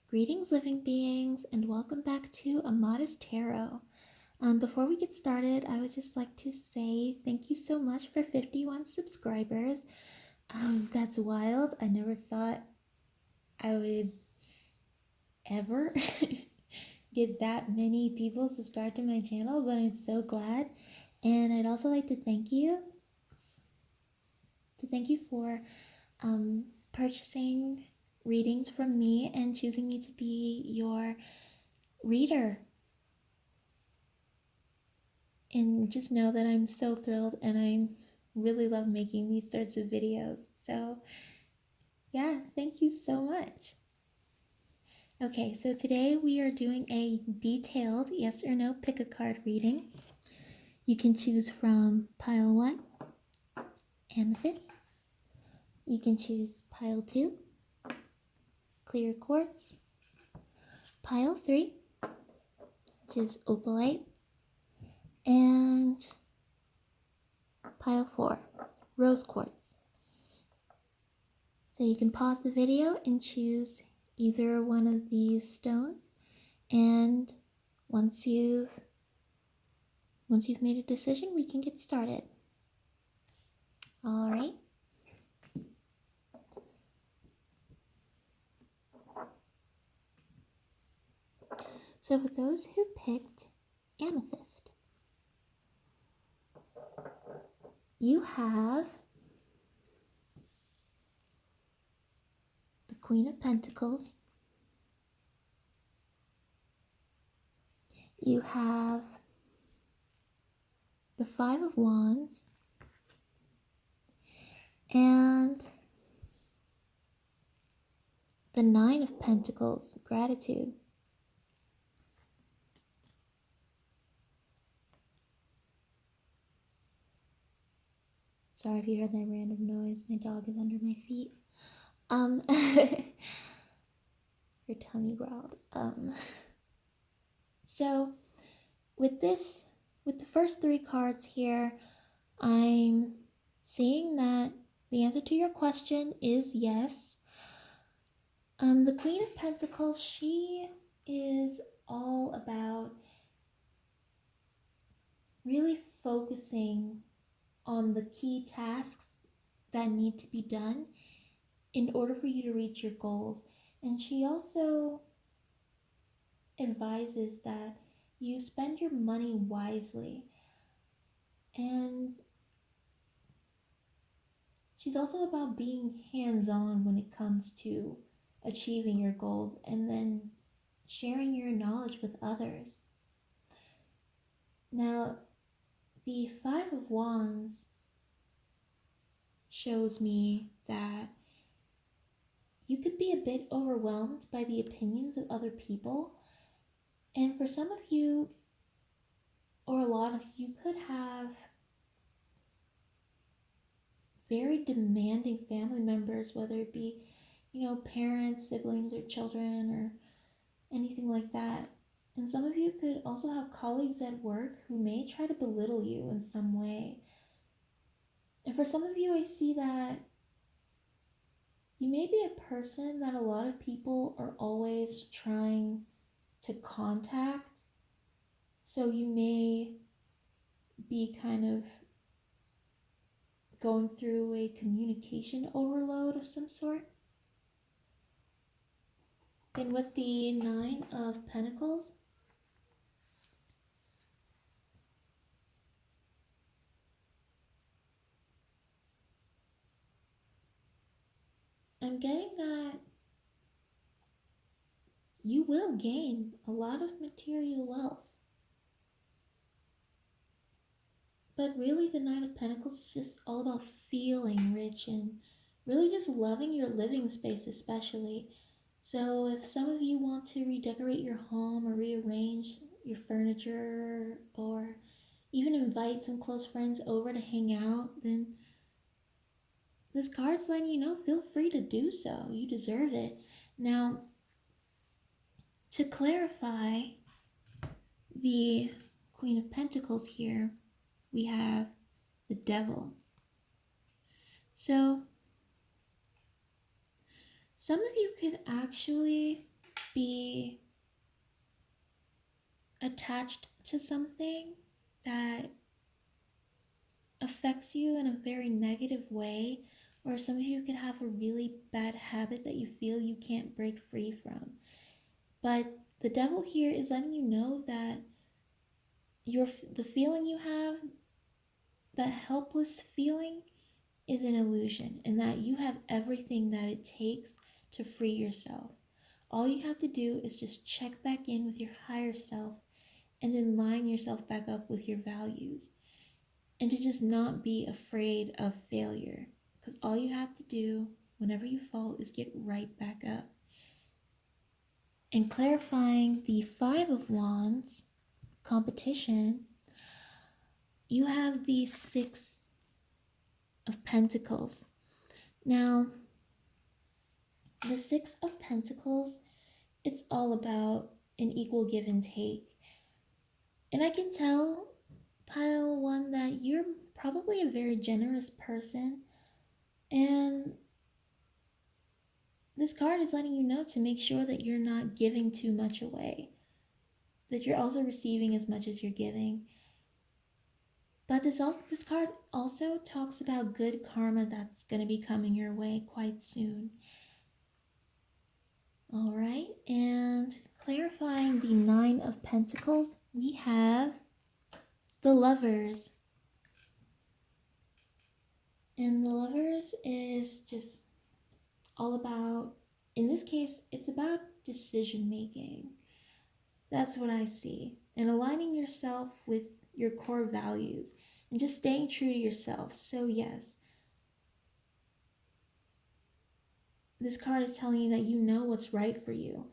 Greetings, living beings, and welcome back to Amethyst Tarot. Before we get started, I would just like to say thank you so much for 51 subscribers. That's wild. I never thought I would ever get that many people subscribed to my channel, but I'm so glad. And I'd also like to thank you for purchasing readings from me and choosing me to be your reader. And just know that I'm so thrilled and I really love making these sorts of videos. So yeah, thank you so much. Okay, so today we are doing a detailed yes or no pick a card reading. You can choose from pile 1, Amethyst. You can choose pile 2, Clear Quartz. Pile 3, which is Opalite. And pile 4, Rose Quartz. So you can pause the video and choose either one of these stones, and once you've made a decision, we can get started. All right. So for those who picked Amethyst, you have the Queen of Pentacles. You have the Five of Wands and the Nine of Pentacles, Gratitude. Sorry if you heard that random noise. My dog is under my feet. Her tummy growled. So with the first 3 cards here, I'm seeing that the answer to your question is yes. The Queen of Pentacles, she is all about really focusing on the key tasks that need to be done in order for you to reach your goals. And she also advises that you spend your money wisely. And she's also about being hands-on when it comes to achieving your goals and then sharing your knowledge with others. Now, the Five of Wands shows me that you could be a bit overwhelmed by the opinions of other people. And for some of you, or a lot of you, could have very demanding family members, whether it be, parents, siblings, or children, or anything like that. And some of you could also have colleagues at work who may try to belittle you in some way. And for some of you, I see that you may be a person that a lot of people are always trying to contact. So you may be kind of going through a communication overload of some sort. Then with the Nine of Pentacles, I'm getting that you will gain a lot of material wealth. But really, the Nine of Pentacles is just all about feeling rich and really just loving your living space especially. So if some of you want to redecorate your home or rearrange your furniture or even invite some close friends over to hang out, then this card's letting you know, feel free to do so. You deserve it. Now, to clarify the Queen of Pentacles here, we have the Devil. So some of you could actually be attached to something that affects you in a very negative way, or some of you could have a really bad habit that you feel you can't break free from. But the devil here is letting you know that the feeling you have, that helpless feeling, is an illusion, and that you have everything that it takes to free yourself. All you have to do is just check back in with your higher self and then line yourself back up with your values, and to just not be afraid of failure, because all you have to do whenever you fall is get right back up. And clarifying the Five of Wands competition, you have the Six of Pentacles. Now, the Six of Pentacles, it's all about an equal give and take. And I can tell, Pile 1, that you're probably a very generous person. And this card is letting you know to make sure that you're not giving too much away, that you're also receiving as much as you're giving. But this card also talks about good karma that's going to be coming your way quite soon. All right, and clarifying the Nine of Pentacles, we have the Lovers. And the Lovers is just all about, in this case, it's about decision making. That's what I see. And aligning yourself with your core values and just staying true to yourself. So yes, this card is telling you that you know what's right for you.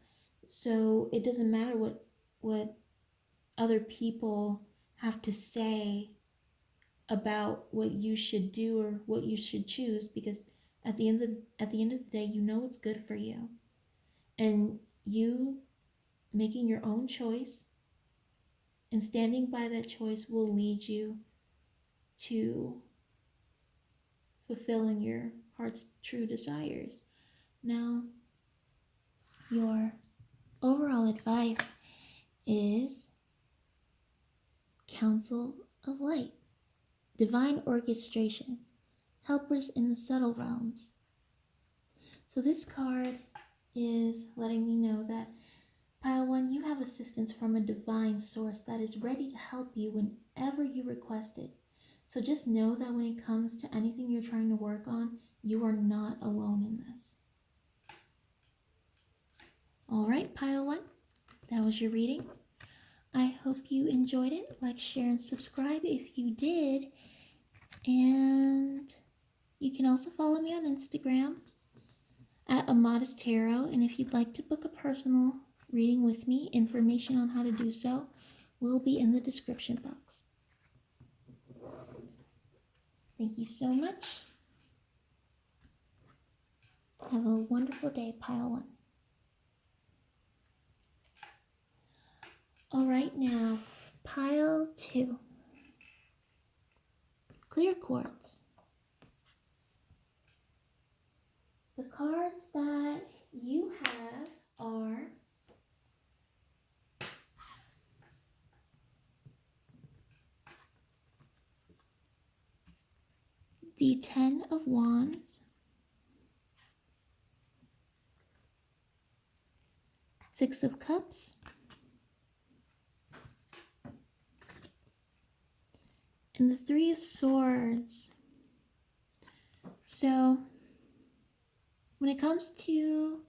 So it doesn't matter what other people have to say about what you should do or what you should choose, because at the end of the day, you know what's good for you. And you making your own choice and standing by that choice will lead you to fulfilling your heart's true desires. Now, your overall advice is Council of Light, Divine Orchestration, Helpers in the Subtle Realms. So this card is letting me know that, Pile 1, you have assistance from a divine source that is ready to help you whenever you request it. So just know that when it comes to anything you're trying to work on, you are not alone in this. All right, Pile 1, that was your reading. I hope you enjoyed it. Like, share, and subscribe if you did. And you can also follow me on Instagram at Amethyst Tarot. And if you'd like to book a personal reading with me, information on how to do so will be in the description box. Thank you so much. Have a wonderful day, Pile 1. All right, now, Pile 2. Clear Quartz. The cards that you have are the Ten of Wands, Six of Cups, and the Three of Swords. So, when it comes to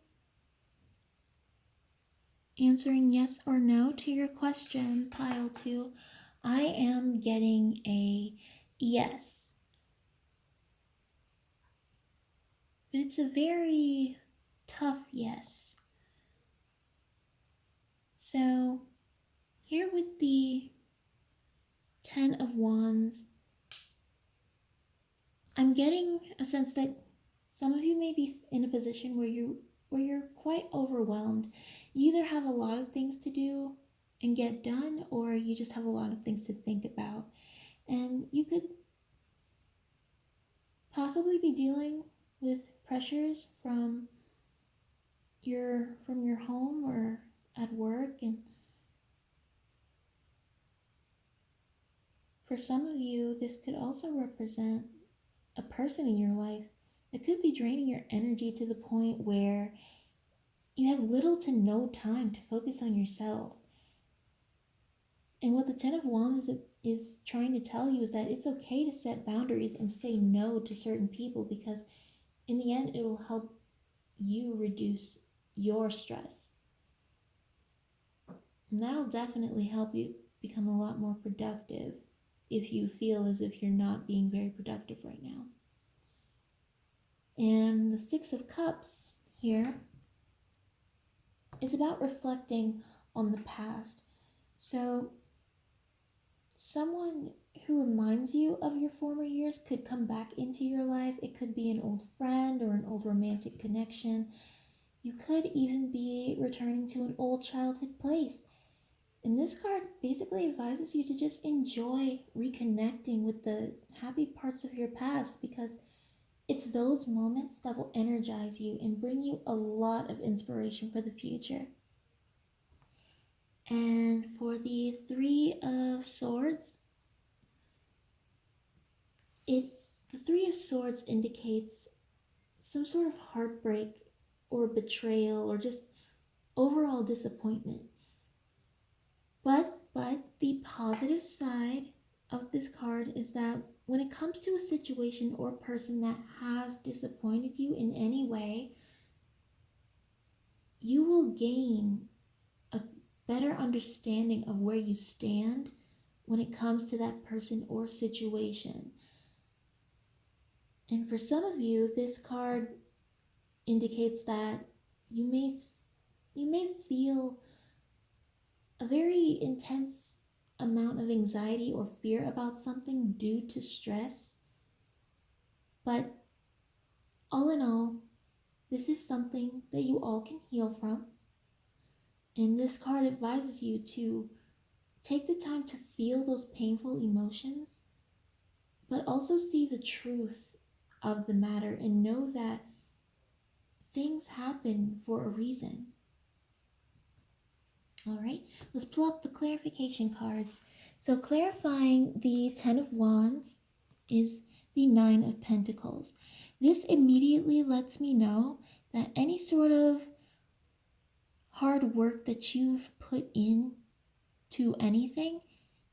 answering yes or no to your question, Pile 2, I am getting a yes. But it's a very tough yes. So, here with the Ten of Wands, I'm getting a sense that some of you may be in a position where you're quite overwhelmed. You either have a lot of things to do and get done, or you just have a lot of things to think about. And you could possibly be dealing with pressures from you're from your home or at work, and for some of you, this could also represent a person in your life that could be draining your energy to the point where you have little to no time to focus on yourself. And what the Ten of Wands is trying to tell you is that it's okay to set boundaries and say no to certain people, because in the end, it will help you reduce your stress. And that'll definitely help you become a lot more productive if you feel as if you're not being very productive right now. And the Six of Cups here is about reflecting on the past. So someone who reminds you of your former years could come back into your life. It could be an old friend or an old romantic connection. You could even be returning to an old childhood place. And this card basically advises you to just enjoy reconnecting with the happy parts of your past, because it's those moments that will energize you and bring you a lot of inspiration for the future. And for the Three of Swords, the Three of Swords indicates some sort of heartbreak or betrayal or just overall disappointment. But the positive side of this card is that when it comes to a situation or person that has disappointed you in any way, you will gain a better understanding of where you stand when it comes to that person or situation. And for some of you, this card indicates that you may feel a very intense amount of anxiety or fear about something due to stress. But all in all, this is something that you all can heal from. And this card advises you to take the time to feel those painful emotions, but also see the truth of the matter and know that things happen for a reason. All right, let's pull up the clarification cards. So clarifying the Ten of Wands is the Nine of Pentacles. This immediately lets me know that any sort of hard work that you've put in to anything,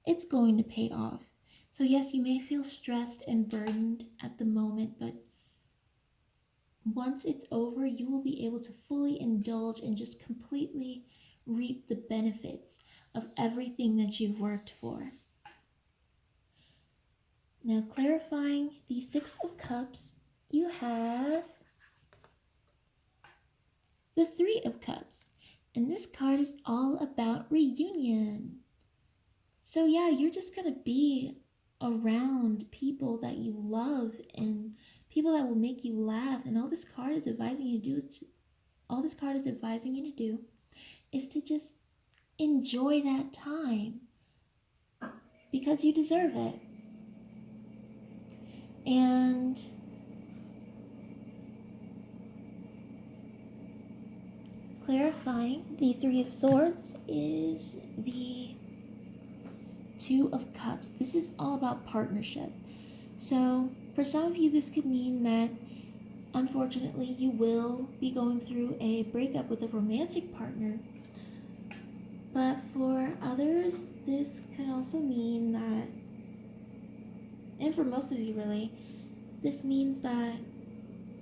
it's going to pay off. So yes, you may feel stressed and burdened at the moment, but once it's over, you will be able to fully indulge and just completely reap the benefits of everything that you've worked for. Now, clarifying the Six of Cups, you have the Three of Cups. And this card is all about reunion. So yeah, you're just going to be around people that you love and people that will make you laugh. And all this card is advising you to do is to just enjoy that time, because you deserve it. And clarifying the Three of Swords is the Two of Cups. This is all about partnership. So for some of you, this could mean that unfortunately you will be going through a breakup with a romantic partner. But for others, this could also mean that, and for most of you really, this means that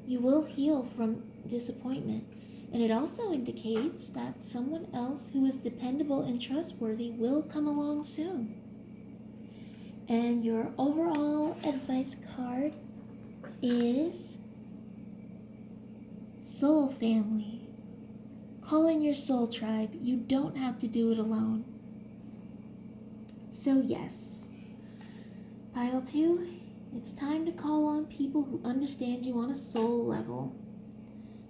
you will heal from disappointment. And it also indicates that someone else who is dependable and trustworthy will come along soon. And your overall advice card is Soul Family. Call in your soul tribe. You don't have to do it alone. So yes, pile 2, it's time to call on people who understand you on a soul level.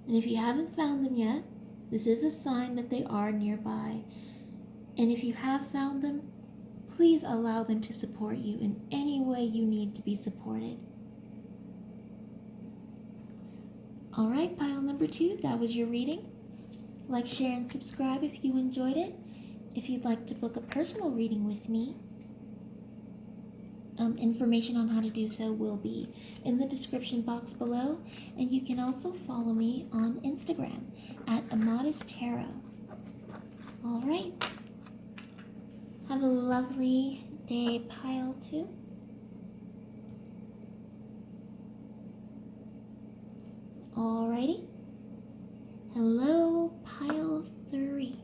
And if you haven't found them yet, this is a sign that they are nearby. And if you have found them, please allow them to support you in any way you need to be supported. Alright, pile number 2, that was your reading. Like, share, and subscribe if you enjoyed it. If you'd like to book a personal reading with me, information on how to do so will be in the description box below, and you can also follow me on Instagram at Amethyst Tarot. Alright, have a lovely day, pile 2. Alrighty, hello, pile 3.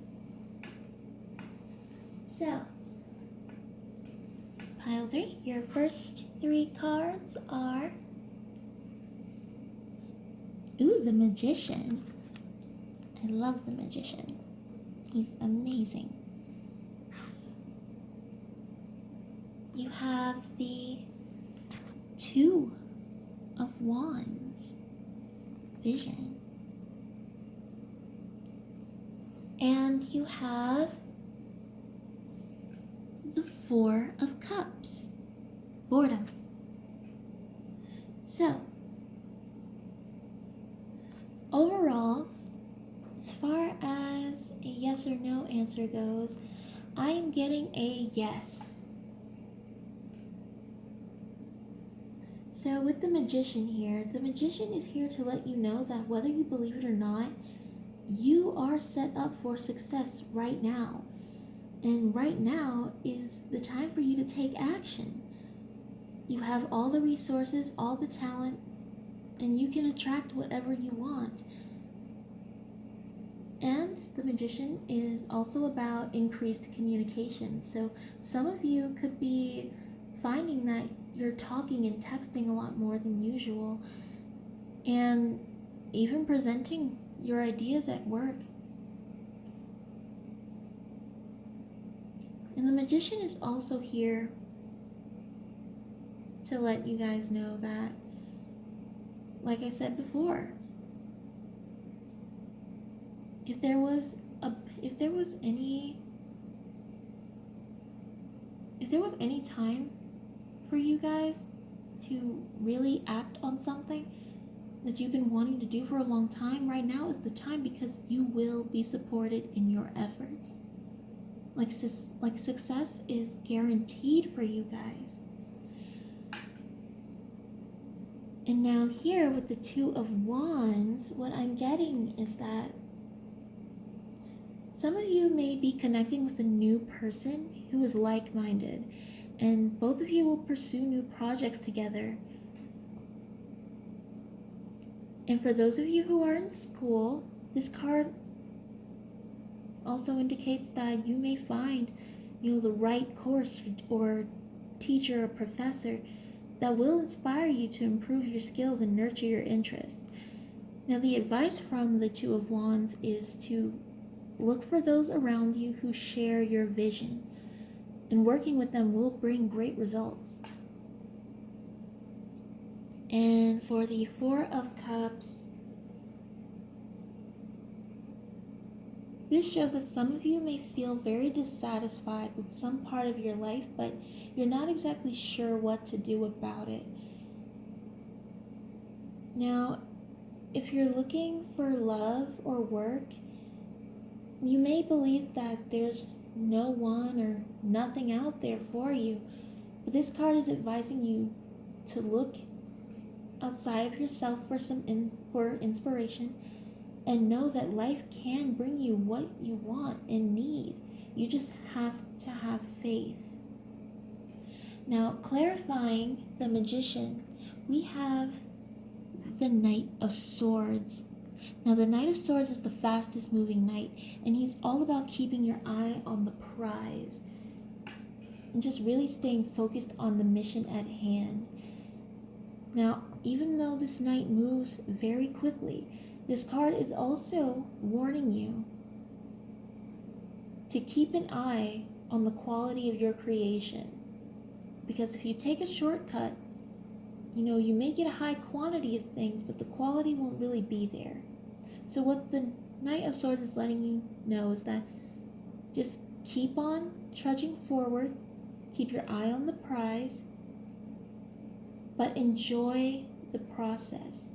So, pile 3, your first 3 cards are, the Magician. I love the Magician. He's amazing. You have the 2 of Wands, Vision. And you have the 4 of Cups, Boredom. So, overall, as far as a yes or no answer goes, I am getting a yes. So with the Magician here, the Magician is here to let you know that whether you believe it or not, you are set up for success right now. And right now is the time for you to take action. You have all the resources, all the talent, and you can attract whatever you want. And the Magician is also about increased communication. So some of you could be finding that you're talking and texting a lot more than usual, and even presenting your ideas at work. And the Magician is also here to let you guys know that, like I said before, if there was any time for you guys to really act on something that you've been wanting to do for a long time, right now is the time, because you will be supported in your efforts. Like success is guaranteed for you guys. And now here with the 2 of Wands, what I'm getting is that some of you may be connecting with a new person who is like-minded, and both of you will pursue new projects together. And for those of you who are in school, this card also indicates that you may find, the right course or teacher or professor that will inspire you to improve your skills and nurture your interests. Now, the advice from the 2 of Wands is to look for those around you who share your vision, and working with them will bring great results. And for the 4 of Cups, this shows that some of you may feel very dissatisfied with some part of your life, but you're not exactly sure what to do about it. Now, if you're looking for love or work, you may believe that there's no one or nothing out there for you, but this card is advising you to look outside of yourself for inspiration, and know that life can bring you what you want and need. You just have to have faith. Now, clarifying the Magician, we have the Knight of Swords. Now, the Knight of Swords is the fastest moving knight, and he's all about keeping your eye on the prize and just really staying focused on the mission at hand. Now, even though this knight moves very quickly, this card is also warning you to keep an eye on the quality of your creation. Because if you take a shortcut, you may get a high quantity of things, but the quality won't really be there. So what the Knight of Swords is letting you know is that just keep on trudging forward, keep your eye on the prize, but enjoy the process.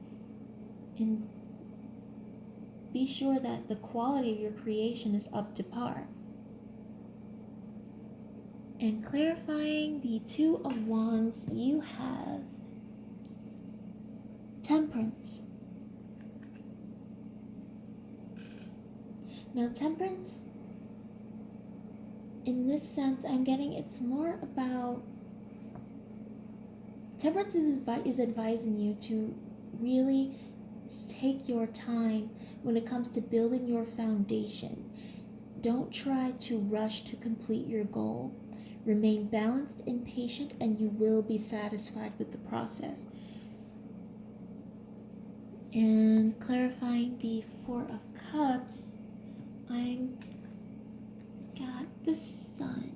And be sure that the quality of your creation is up to par. And clarifying the Two of Wands, you have Temperance. Now, Temperance, in this sense, I'm getting it's more about... Temperance is advising you to really take your time when it comes to building your foundation. Don't try to rush to complete your goal. Remain balanced and patient, and you will be satisfied with the process. And clarifying the Four of Cups, I'm got the Sun.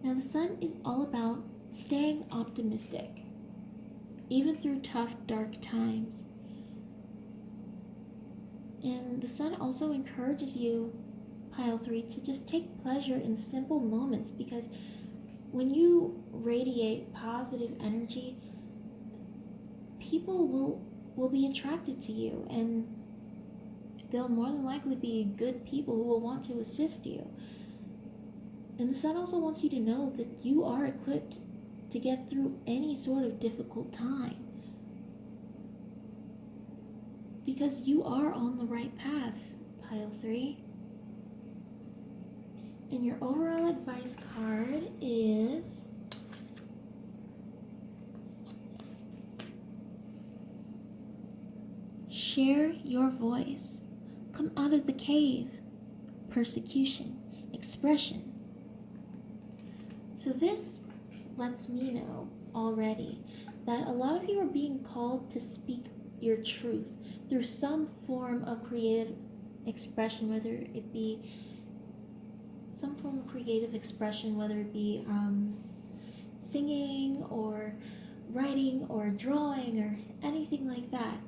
Now the Sun is all about staying optimistic, even through tough, dark times. And the Sun also encourages you, Pile 3, to just take pleasure in simple moments, because when you radiate positive energy, people will be attracted to you, and they'll more than likely be good people who will want to assist you. And the Sun also wants you to know that you are equipped to get through any sort of difficult time, because you are on the right path, Pile 3. And your overall advice card is share your voice. Come out of the cave. Persecution. Expression. So this lets me know already that a lot of you are being called to speak your truth through some form of creative expression, whether it be singing or writing or drawing or anything like that.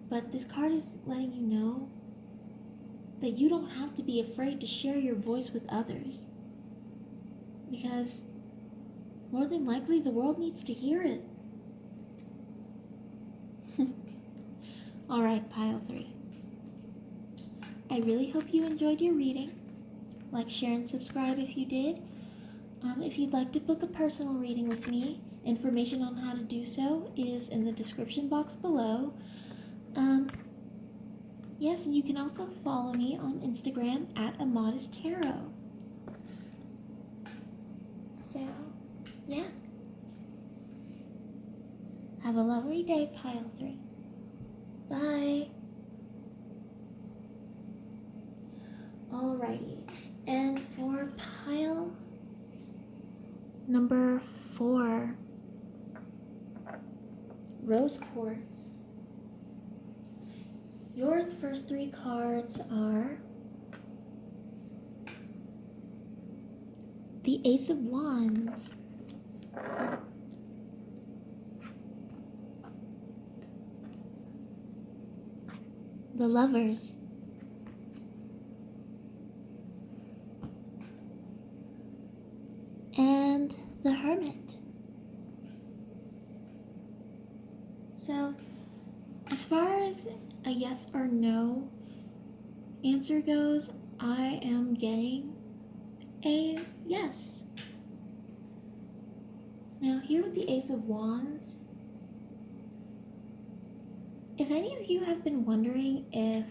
But this card is letting you know that you don't have to be afraid to share your voice with others, because more than likely the world needs to hear it. Alright, Pile 3. I really hope you enjoyed your reading. Like, share, and subscribe if you did. If you'd like to book a personal reading with me, information on how to do so is in the description box below. Yes, and you can also follow me on Instagram at Amethyst Tarot. So, yeah. Have a lovely day, Pile 3. Bye. Alrighty. And for pile number 4, Rose Quartz. Your first 3 cards are the Ace of Wands, the Lovers, and the Hermit. So, as far as a yes or no answer goes, I am getting a yes. Now, here with the Ace of Wands, if any of you have been wondering if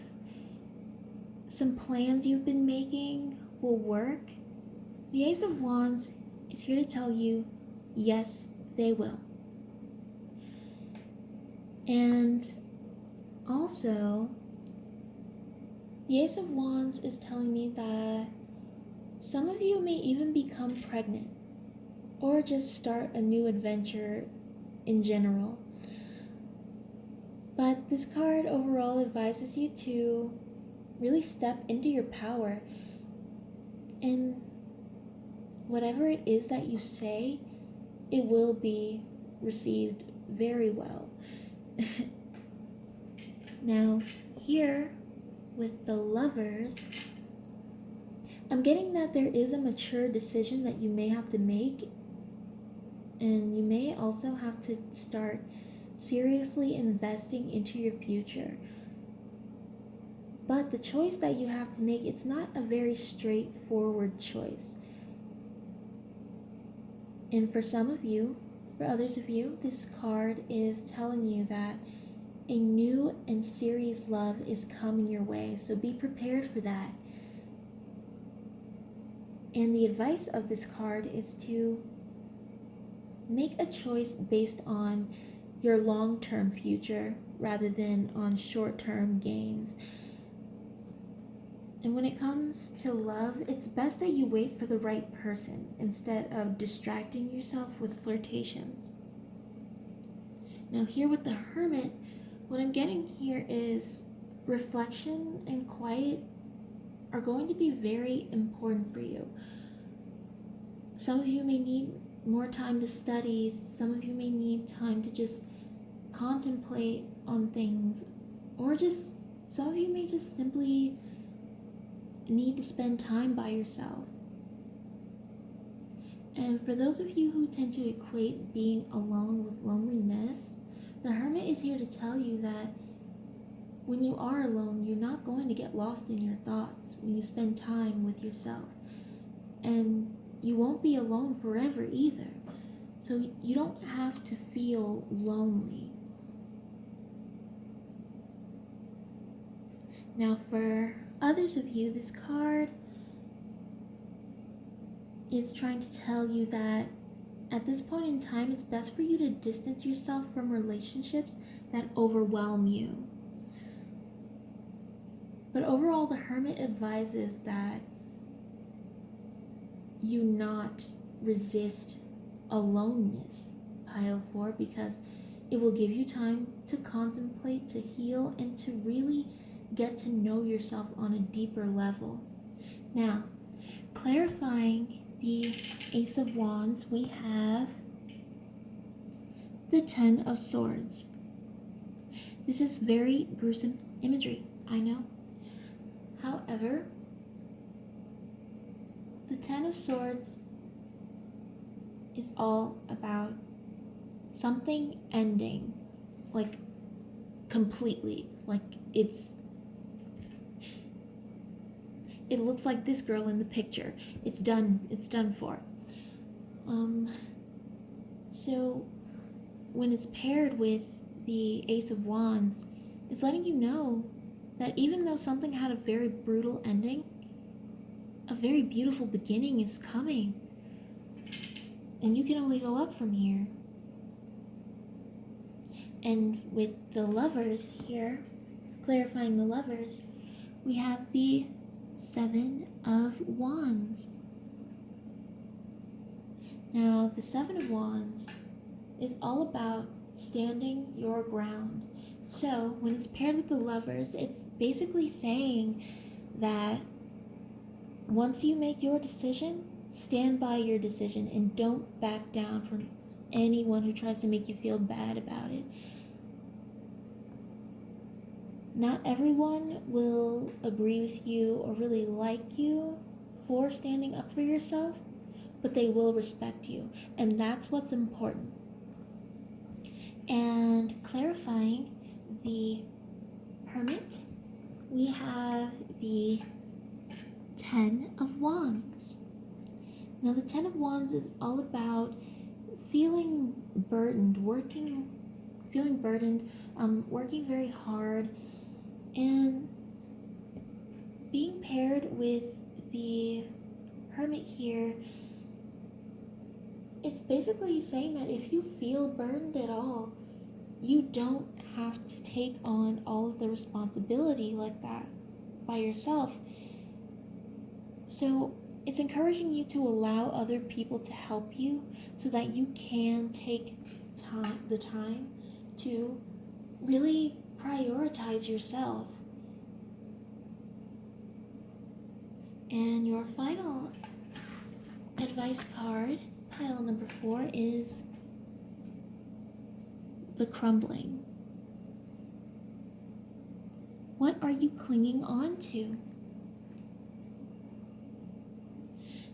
some plans you've been making will work, the Ace of Wands is here to tell you, yes, they will. And also, the Ace of Wands is telling me that some of you may even become pregnant or just start a new adventure in general. But this card overall advises you to really step into your power, and whatever it is that you say, it will be received very well. Now, here with the Lovers, I'm getting that there is a mature decision that you may have to make And you may also have to start seriously investing into your future. But the choice that you have to make, it's not a very straightforward choice. And for some of you, for others of you, this card is telling you that a new and serious love is coming your way. So be prepared for that. And the advice of this card is to make a choice based on your long-term future rather than on short-term gains. And when it comes to love, it's best that you wait for the right person instead of distracting yourself with flirtations. Now here with the Hermit, what I'm getting here is reflection and quiet are going to be very important for you. Some of you may need more time to study. Some of you may need time to just contemplate on things, or just some of you may just simply need to spend time by yourself. And for those of you who tend to equate being alone with loneliness, the Hermit is here to tell you that when you are alone, you're not going to get lost in your thoughts when you spend time with yourself. And you won't be alone forever either. So you don't have to feel lonely. Now for others of you, this card is trying to tell you that at this point in time, it's best for you to distance yourself from relationships that overwhelm you. But overall, the Hermit advises that you not resist aloneness, pile 4, because it will give you time to contemplate, to heal, and to really get to know yourself on a deeper level. Now, clarifying the Ace of Wands, we have the 10 of Swords. This is very gruesome imagery, I know. However, the 10 of Swords is all about something ending, like completely, like it looks like this girl in the picture. It's done for. So when it's paired with the Ace of Wands, it's letting you know that even though something had a very brutal ending, a very beautiful beginning is coming. And you can only go up from here. And with the Lovers here, clarifying the Lovers, we have the 7 of Wands. Now, the 7 of Wands is all about standing your ground. So, when it's paired with the Lovers, it's basically saying that once you make your decision, stand by your decision and don't back down from anyone who tries to make you feel bad about it. Not everyone will agree with you or really like you for standing up for yourself, but they will respect you, and that's what's important. And clarifying the Hermit, we have the 10 of Wands. Now the 10 of Wands is all about feeling burdened, working very hard, and being paired with the Hermit here, it's basically saying that if you feel burdened at all, you don't have to take on all of the responsibility like that by yourself. So it's encouraging you to allow other people to help you so that you can take the time to really prioritize yourself. And your final advice card, pile number 4, is the Crumbling. What are you clinging on to?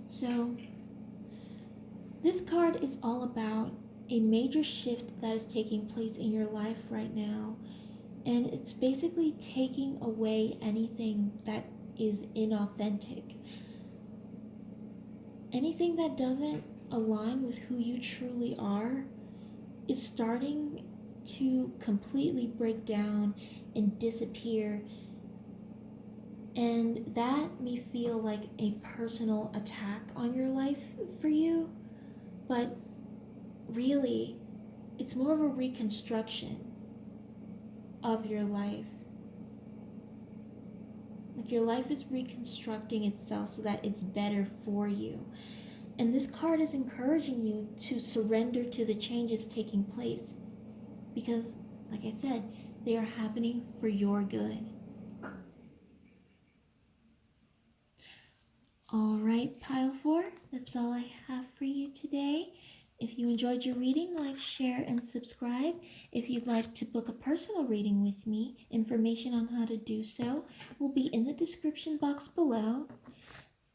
So This card is all about a major shift that is taking place in your life right now. And it's basically taking away anything that is inauthentic. Anything that doesn't align with who you truly are is starting to completely break down and disappear. And that may feel like a personal attack on your life for you, but really, it's more of a reconstruction of your life. Like your life is reconstructing itself so that it's better for you. And this card is encouraging you to surrender to the changes taking place because, like I said, they are happening for your good. All right, pile 4, that's all I have for you today. If you enjoyed your reading, like, share, and subscribe. If you'd like to book a personal reading with me, information on how to do so will be in the description box below.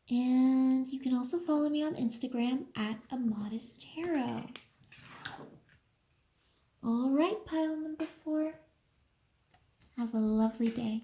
And you can also follow me on Instagram at Amethyst Tarot. All right, pile number 4. Have a lovely day.